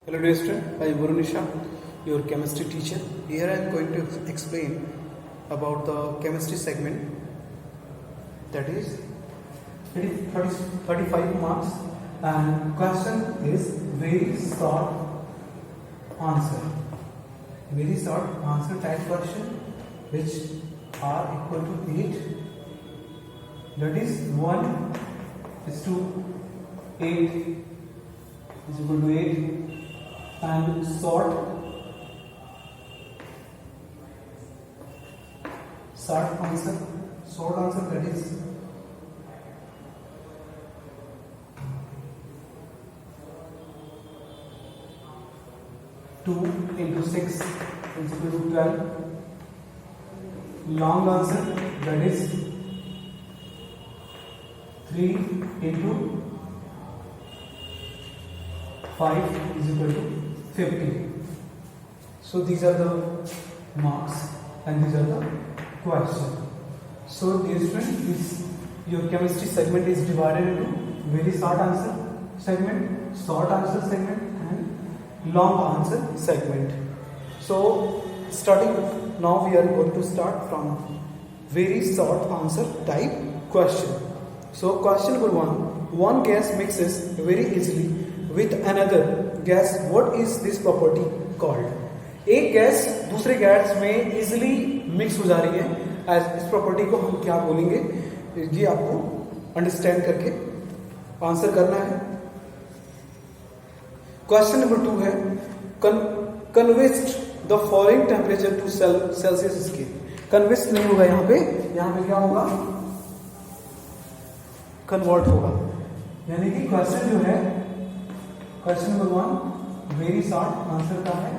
Hello dear student, I am Varunisha, your chemistry teacher. Here I am going to explain about the chemistry segment, that is 35 marks, and question is very short answer. Very short answer type question which are equal to 8, that is 1 is to 8 is equal to 8, and short answer that is 2 into 6 is equal to 12. Long answer that is 3 into 5 is equal to 50. So these are the marks and these are the questions. So dear students, your chemistry segment is divided into very short answer segment, short answer segment and long answer segment. So starting now we are going to start from very short answer type question. So question number 1, one gas mixes very easily with another gas, what is this property called? एक gas दूसरे gas में easily mix हो जा रही है, इस property को हम क्या बोलेंगे, ये आपको अंडरस्टैंड करके आंसर करना है. क्वेश्चन नंबर 2 है convert the following temperature to Celsius scale. Convert नहीं होगा यहाँ पे क्या होगा, कन्वर्ट होगा. यानी कि क्वेश्चन जो है, question number 1 very short answer का है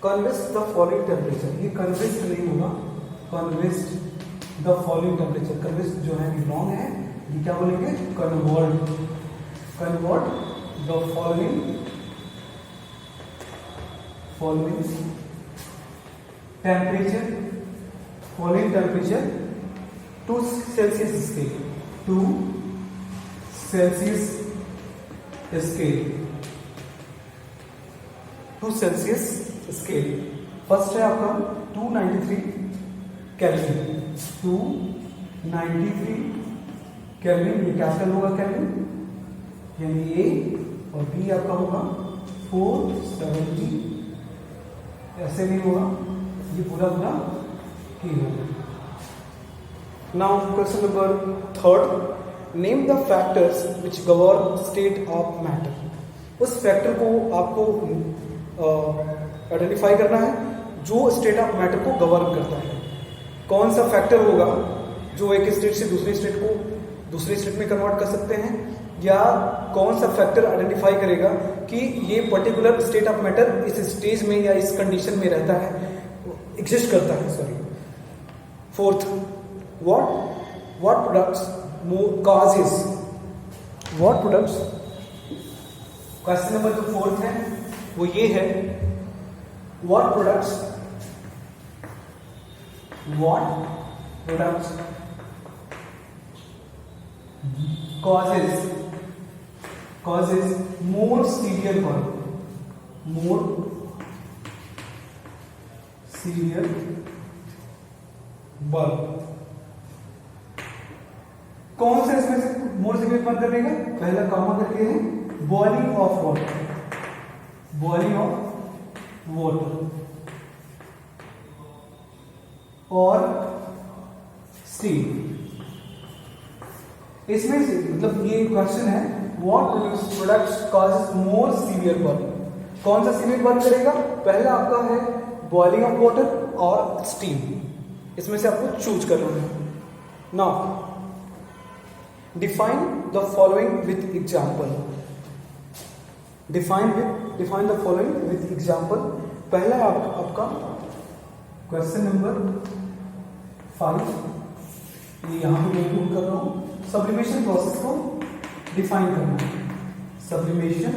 कन्वेस्ट द फॉलोइंग टेम्परेचर. ये कन्वेस्ट नहीं होगा, कन्वेस्ट द फॉलोइंग टेम्परेचर. कन्वेस्ट जो है लॉन्ग है, ये क्या बोलेंगे, convert the following temperature to Celsius scale. First है आपका 293 केल्विन. 293 केल्विन, ये कैपिटल होगा केल्विन, यानी ए, और बी आपका होगा 470. ऐसे नहीं होगा, ये पूरा की होगा. Now question number 3, name the factors which govern state of matter. उस फैक्टर को आपको आइडेंटिफाई करना है जो स्टेट ऑफ मैटर को गवर्न करता है. कौन सा फैक्टर होगा जो एक स्टेट से दूसरे स्टेट को दूसरे स्टेट में कन्वर्ट कर सकते हैं, या कौन सा फैक्टर आइडेंटिफाई करेगा कि ये पर्टिकुलर स्टेट ऑफ मैटर इस स्टेज में या इस कंडीशन में रहता है, एग्जिस्ट करता है. Sorry. 4th, what products causes, what products. Question number जो 4th है वो ये है, what products causes more severe burn. कौन सा इसमें से मोर सीवियर बर्न करेगा, पहला कॉमन करके है बॉइलिंग ऑफ वाटर और स्टीम. इसमें से मतलब ये क्वेश्चन है what products causes more severe burn. कौन सा सीवियर बर्न करेगा, पहला आपका है बॉइलिंग ऑफ वाटर और स्टीम. इसमें से आपको चूज करना है. Now define the following with example. Define the following with example. पहला आपका क्वेश्चन नंबर 5, ये यहां पे मैं इंक्लूड कर रहा हूं. सब्लिमेशन प्रोसेस को डिफाइन करना है. सब्लिमेशन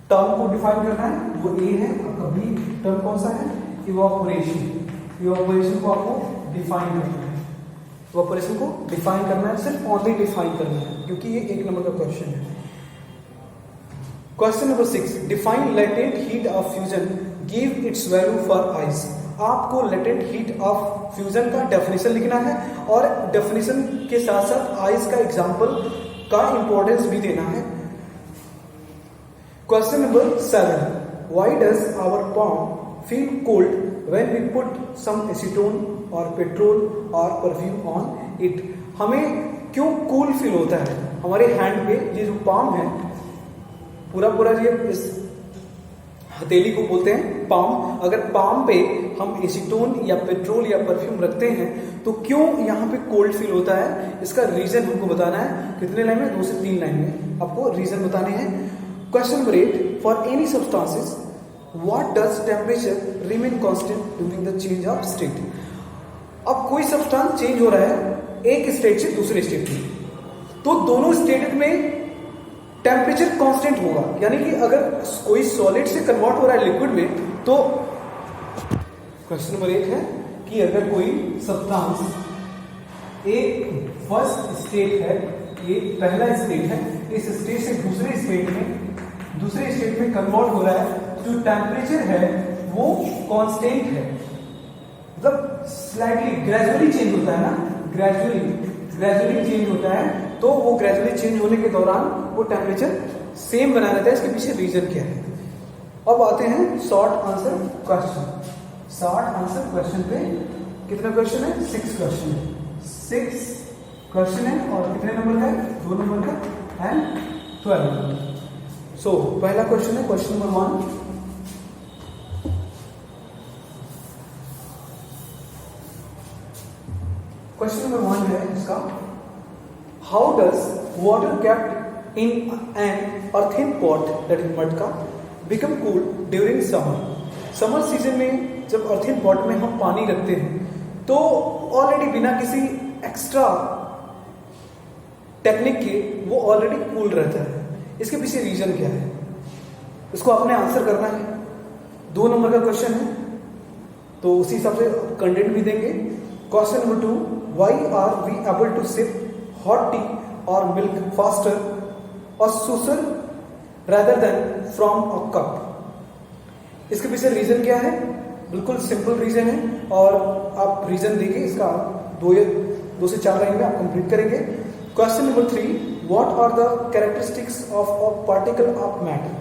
टर्म को डिफाइन करना है, वो ए है. आपका बी टर्म कौन सा है, इवापोरेशन को आपको डिफाइन करना है. इवापोरेशन को डिफाइन करना है, सिर्फ ओनली डिफाइन करना है, क्योंकि ये 1 नंबर का क्वेश्चन है. Question number 6, define latent heat of fusion, give its value for ice. आपको लेटेंट हीट ऑफ फ्यूजन का डेफिनेशन लिखना है और डेफिनेशन के साथ साथ आइस का एग्जांपल का इंपॉर्टेंस भी देना है। Question number 7, why does our palm feel cold when we put some acetone or petrol or perfume on it? हमें क्यों कूल फील होता है हमारे हैंड पे? ये जो पाम है पूरा ये इस हथेली को बोलते हैं पाम। अगर पाम पे हम एसीटोन या पेट्रोल या परफ्यूम रखते हैं तो क्यों यहाँ पे कोल्ड फील होता है? इसका रीजन हमको बताना है। कितने लाइन में? 2 से 3 लाइन में आपको रीजन बताने हैं। Question number 8, for any substances what does temperature remain constant during the change of state? अब कोई सब्सटेंस चेंज हो रहा है एक स्टेट से दूसरे स्टेट में, तो दोनों स्टेट में टेम्परेचर कांस्टेंट होगा। यानी कि अगर कोई सॉलिड से कन्वर्ट हो रहा है लिक्विड में, तो क्वेश्चन नंबर 1 है कि अगर कोई सब्सटेंस एक फर्स्ट स्टेट है, ये पहला स्टेट है, इस स्टेट से दूसरे स्टेट में कन्वर्ट हो रहा है, जो टेम्परेचर है वो कांस्टेंट है, मतलब स्लाइटली ग्रेजुअली चेंज होता है ना, ग्रेजुअली चेंज होता है, तो वो ग्रेजुअली चेंज होने के दौरान वो टेम्परेचर सेम बना रहता है। इसके पीछे रीजन क्या है? अब आते हैं शॉर्ट आंसर क्वेश्चन पे। कितना क्वेश्चन है? 6 क्वेश्चन है। 6 क्वेश्चन है और कितने नंबर का है? 2 नंबर का एंड 12। सो पहला क्वेश्चन है क्वेश्चन नंबर 1। क्वेश्चन नंबर 1 है इसका, how does water kept in an earthen pot that is matka become cool during summer season में जब अर्थन पॉट में हम पानी रखते हैं तो ऑलरेडी बिना किसी एक्स्ट्रा टेक्निक के वो ऑलरेडी कूल रहता है। इसके पीछे रीजन क्या है? इसको आपने आंसर करना है। 2 नंबर का क्वेश्चन है तो उसी हिसाब से कंटेंट भी देंगे। Question number 2, why are we able to sip hot tea or milk faster or sooner rather than from a cup? इसके पीछे रीजन क्या है? बिल्कुल सिंपल रीजन है और आप रीजन देके इसका 2 से 4 लाइन में आप कंप्लीट करेंगे। Question number 3, what are the characteristics of a particle of matter?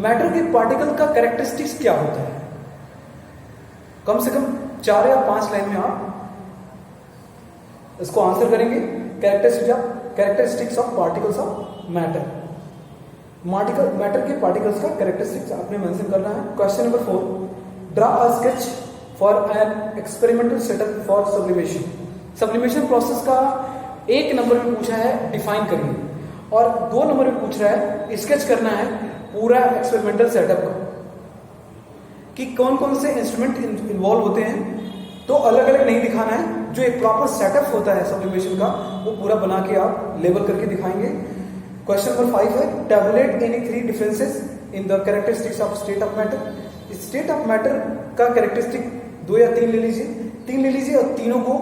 Matter के पार्टिकल का कैरेक्टरिस्टिक्स क्या होता है? कम से कम 4 या 5 लाइन में आप इसको आंसर करेंगे। Characteristics of particles of matter, matter के पार्टिकल्स का कैरेक्टरिस्टिक्स आपने मेंशन करना है। Question number 4, draw a sketch for an experimental setup for sublimation process का 1 नंबर में पूछा है, डिफाइन करिए, और 2 नंबर में पूछ रहा है स्केच करना है पूरा एक्सपेरिमेंटल सेटअप का कि कौन कौन से इंस्ट्रूमेंट इन्वॉल्व होते हैं। तो अलग अलग नहीं दिखाना है, जो एक प्रॉपर सेटअप होता है सब्लिमेशन का वो पूरा बना के आप लेबल करके दिखाएंगे। क्वेश्चन नंबर 5 है, tabulate any 3 differences in the characteristics of state of matter. State of matter का कैरेक्टरिस्टिक 2 या 3 ले लीजिए और तीनों को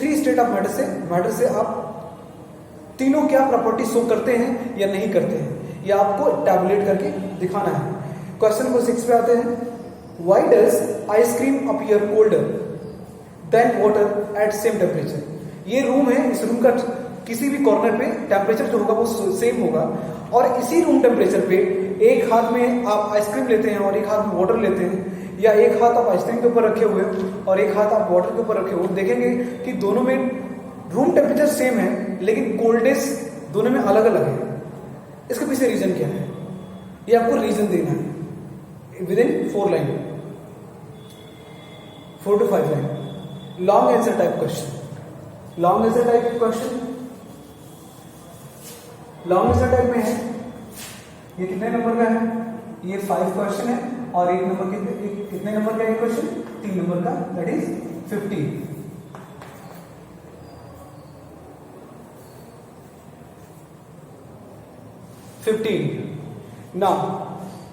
3 स्टेट ऑफ मैटर से आप तीनों क्या प्रॉपर्टी शो करते हैं या नहीं करते हैं, या आपको टैबुलेट करके दिखाना है। क्वेश्चन नंबर 6 पे आते हैं, why does ice cream appear colder than water at same temperature? ये रूम है, इस रूम का किसी भी कॉर्नर पे टेम्परेचर जो होगा वो सेम होगा, और इसी रूम टेम्परेचर पे एक हाथ में आप आइसक्रीम लेते हैं और एक हाथ में वाटर लेते हैं, या एक हाथ आप आइसक्रीम के ऊपर रखे हुए और एक हाथ आप वाटर के ऊपर रखे हुए, देखेंगे कि दोनों में रूम टेम्परेचर सेम है लेकिन कोल्डनेस दोनों में अलग अलग है। इसके पीछे रीजन क्या है? ये आपको रीजन देना है with in 4 line, 4 to 5 line. Long answer type question, long answer type में है। ये कितने नंबर का है? ये 5 क्वेश्चन है और 1 नंबर कितने नंबर का है क्वेश्चन? 3 नंबर का, दैट इज 15। नाउ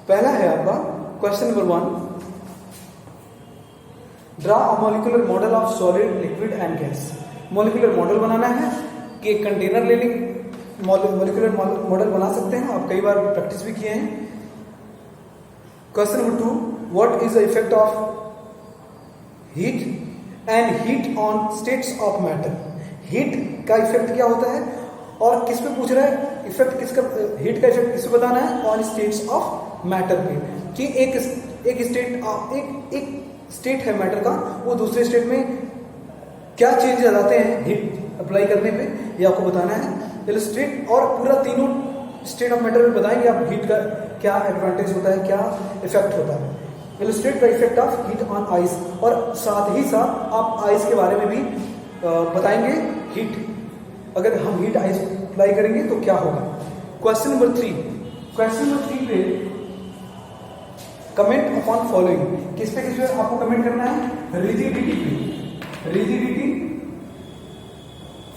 पहला है आपका question number 1, draw a molecular model of solid, liquid and gas. Molecular model बनाना है कि एक कंटेनर ले लेंगे, मॉलिक्यूलर मॉडल बना सकते हैं, आप कई बार प्रैक्टिस भी किए हैं। Question number 2, what is the effect of heat and heat on states of matter. Heat का इफेक्ट क्या होता है और किस पे पूछ रहा है, इफेक्ट किसका, हीट का इफेक्ट किस पे बताना है, ऑन स्टेट्स ऑफ मैटर पे, कि एक स्टेट है मैटर का, वो दूसरे स्टेट में क्या चेंज आ जाते हैं हीट अप्लाई करने पे, ये आपको बताना है। इलस्ट्रेट और पूरा तीनों स्टेट ऑफ मैटर में बताएंगे आप हीट का क्या एडवांटेज होता है, क्या इफेक्ट होता है। Illustrate the effect of heat on ice, और साथ ही साथ आप आइस के बारे में भी बताएंगे, हीट अगर हम हीट आइस अप्लाई करेंगे तो क्या होगा। क्वेश्चन नंबर 3 पे कमेंट अपॉन फॉलोइंग, किस पे आपको कमेंट करना है, रिजिडिटी पे, rigidity,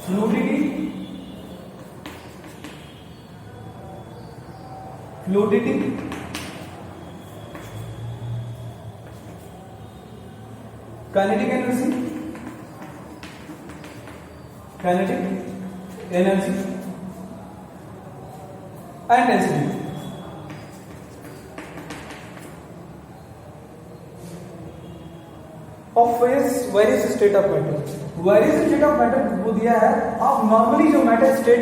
fluidity, kinetic energy and density. Of various state of matter, various state of matter वो दिया है। अब नॉर्मली जो मैटर स्टेट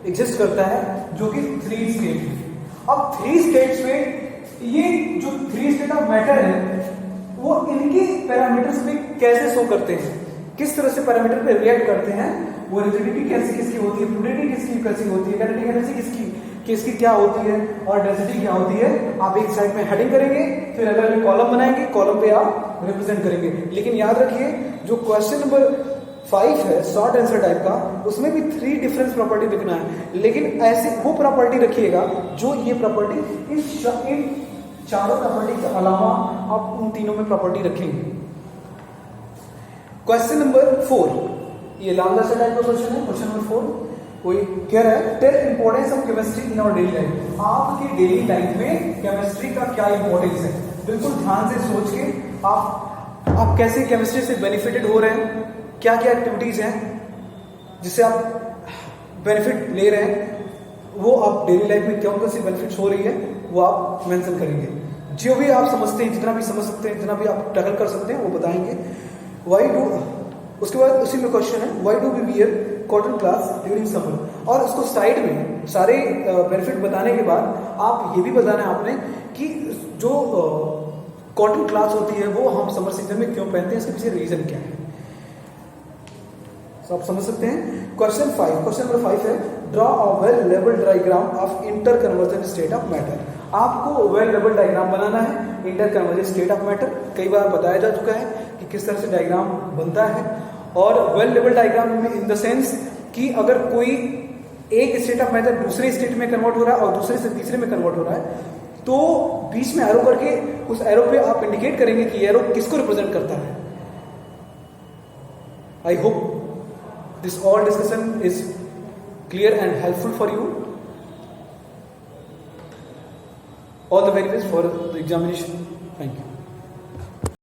एग्जिस्ट करता है जो कि 3 स्टेट है। अब 3 स्टेट्स में ये जो 3 स्टेट ऑफ मैटर है वो इनके पैरामीटर्स पे कैसे शो करते हैं, किस तरह से पैरामीटर पे रिएक्ट करते हैं, वो रिजिडिटी किसकी होती है, फ्लूडिटी किसकी कैसी होती है, काइनेटिक एनर्जी किसकी क्या होती है, और डेंसिटी क्या होती है। आप एक साइड में हेडिंग करेंगे, फिर अलग अलग कॉलम बनाएंगे, कॉलम पे आप रिप्रेजेंट करेंगे। लेकिन याद रखिए जो क्वेश्चन नंबर 5 है शॉर्ट आंसर टाइप का, उसमें भी 3 डिफरेंस प्रॉपर्टी लिखना है, लेकिन ऐसे वो प्रॉपर्टी रखिएगा जो ये प्रॉपर्टी इन चारों प्रॉपर्टी के अलावा आप उन तीनों में प्रॉपर्टी रखेंगे। क्वेश्चन नंबर 4, ये लॉन्ग आंसर टाइप का क्वेश्चन है। क्वेश्चन नंबर 4 कोई कह रहा है, tell importance of chemistry in our daily life, आपके डेली लाइफ में केमिस्ट्री का क्या इंपॉर्टेंस है। बिल्कुल ध्यान से सोच के आप कैसे केमिस्ट्री से बेनिफिटेड हो रहे हैं, क्या क्या एक्टिविटीज हैं जिससे आप बेनिफिट ले रहे हैं, वो आप डेली लाइफ में क्यों कैसी बेनिफिट्स हो रही है वो आप मेंशन करेंगे। जो भी आप समझते हैं, जितना भी समझ सकते हैं, जितना भी आप टैकल कर सकते हैं वो बताएंगे। व्हाई डू, उसके बाद उसी में क्वेश्चन है, why do we wear cotton clothes during summer, और उसको साइड में सारे बेनिफिट बताने के बाद आप ये भी बताना है आपने कि जो कॉटन क्लॉथ्स होती है वो हम समर सीजन में क्यों पहनते हैं, इसके पीछे रीजन क्या है, तो आप समझ सकते हैं। क्वेश्चन नंबर 5 है, draw a well labelled diagram of inter conversion state of matter. आपको वेल लेवल्ड डायग्राम बनाना है inter conversion state of matter. कई बार बताया जा चुका है कि किस तरह से डायग्राम बनता है, और वेल लेवल्ड डायग्राम में इन द सेंस कि अगर कोई एक स्टेट ऑफ मैटर दूसरे स्टेट में कन्वर्ट हो रहा है और दूसरे से तीसरे में कन्वर्ट हो रहा है, तो बीच में एरो करके उस एरो पे आप इंडिकेट करेंगे कि एरो किसको रिप्रेजेंट करता है। I hope this all discussion is clear and helpful for you. All the very best for the examination. Thank you.